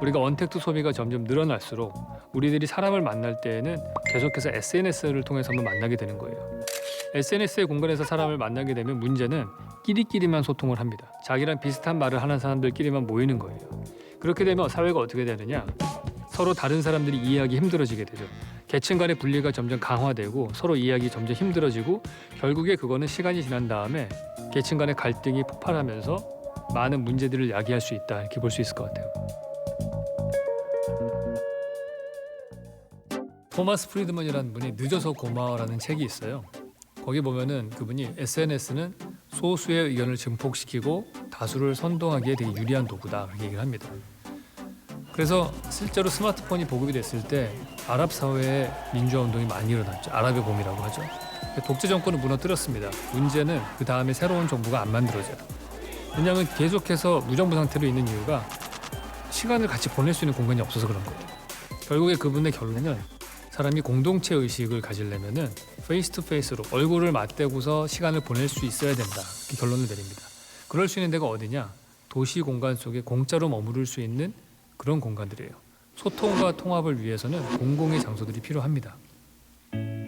우리가 언택트 소비가 점점 늘어날수록 우리들이 사람을 만날 때에는 계속해서 SNS를 통해서만 만나게 되는 거예요. SNS의 공간에서 사람을 만나게 되면 문제는 끼리끼리만 소통을 합니다. 자기랑 비슷한 말을 하는 사람들끼리만 모이는 거예요. 그렇게 되면 사회가 어떻게 되느냐? 서로 다른 사람들이 이해하기 힘들어지게 되죠. 계층 간의 분리가 점점 강화되고 서로 이해하기 점점 힘들어지고 결국에 그거는 시간이 지난 다음에 계층 간의 갈등이 폭발하면서 많은 문제들을 야기할 수 있다, 이렇게 볼 수 있을 것 같아요. 토마스 프리드먼이라는 분이 늦어서 고마워라는 책이 있어요. 거기 보면은 그분이 SNS는 소수의 의견을 증폭시키고 다수를 선동하기에 되게 유리한 도구다, 그렇게 얘기를 합니다. 그래서 실제로 스마트폰이 보급이 됐을 때 아랍 사회에 민주화 운동이 많이 일어났죠. 아랍의 봄이라고 하죠. 독재 정권을 무너뜨렸습니다. 문제는 그 다음에 새로운 정부가 안 만들어져요. 왜냐하면 계속해서 무정부 상태로 있는 이유가 시간을 같이 보낼 수 있는 공간이 없어서 그런 거예요. 결국에 그분의 결론은 사람이 공동체 의식을 가지려면은 페이스 투 페이스로 얼굴을 맞대고서 시간을 보낼 수 있어야 된다, 이렇게 결론을 내립니다. 그럴 수 있는 데가 어디냐? 도시 공간 속에 공짜로 머무를 수 있는 그런 공간들이에요. 소통과 통합을 위해서는 공공의 장소들이 필요합니다.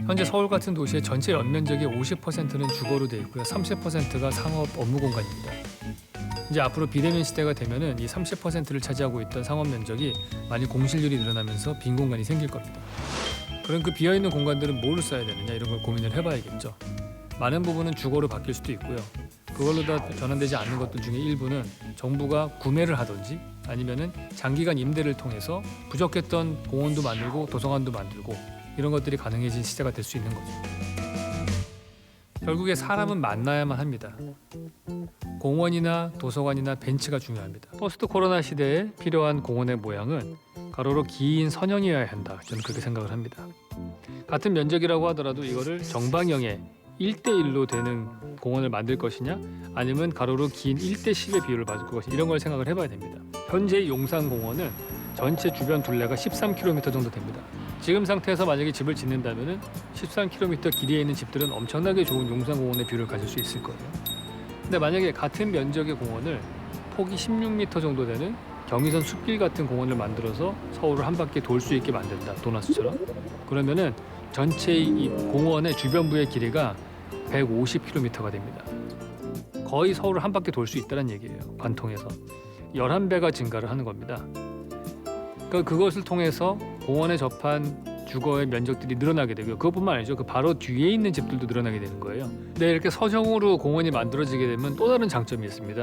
현재 서울 같은 도시의 전체 연면적의 50%는 주거로 되어 있고요. 30%가 상업 업무 공간입니다. 이제 앞으로 비대면 시대가 되면은 이 30%를 차지하고 있던 상업 면적이 많이 공실률이 늘어나면서 빈 공간이 생길 겁니다. 그럼 그 비어있는 공간들은 뭐를 써야 되느냐, 이런 걸 고민을 해봐야겠죠. 많은 부분은 주거로 바뀔 수도 있고요. 그걸로 다 전환되지 않는 것들 중에 일부는 정부가 구매를 하든지 아니면은 장기간 임대를 통해서 부족했던 공원도 만들고 도서관도 만들고 이런 것들이 가능해진 시대가 될 수 있는 거죠. 결국에 사람은 만나야만 합니다. 공원이나 도서관이나 벤치가 중요합니다. 포스트 코로나 시대에 필요한 공원의 모양은 가로로 긴 선형이어야 한다, 저는 그렇게 생각을 합니다. 같은 면적이라고 하더라도 이거를 정방형의 1대1로 되는 공원을 만들 것이냐, 아니면 가로로 긴 1대10의 비율을 받을 것이냐, 이런 걸 생각을 해봐야 됩니다. 현재 용산공원은 전체 주변 둘레가 13km 정도 됩니다. 지금 상태에서 만약에 집을 짓는다면 13km 길이에 있는 집들은 엄청나게 좋은 용산공원의 뷰를 가질 수 있을 거예요. 근데 만약에 같은 면적의 공원을 폭이 16m 정도 되는 경의선 숲길 같은 공원을 만들어서 서울을 한 바퀴 돌 수 있게 만든다, 도나스처럼. 그러면은 전체 이 공원의 주변부의 길이가 150km가 됩니다. 거의 서울을 한 바퀴 돌 수 있다는 얘기예요. 관통해서 11배가 증가를 하는 겁니다. 그러니까 그것을 통해서 공원에 접한 주거의 면적들이 늘어나게 되고요. 그것뿐만 아니죠. 그 바로 뒤에 있는 집들도 늘어나게 되는 거예요. 근데 이렇게 서정으로 공원이 만들어지게 되면 또 다른 장점이 있습니다.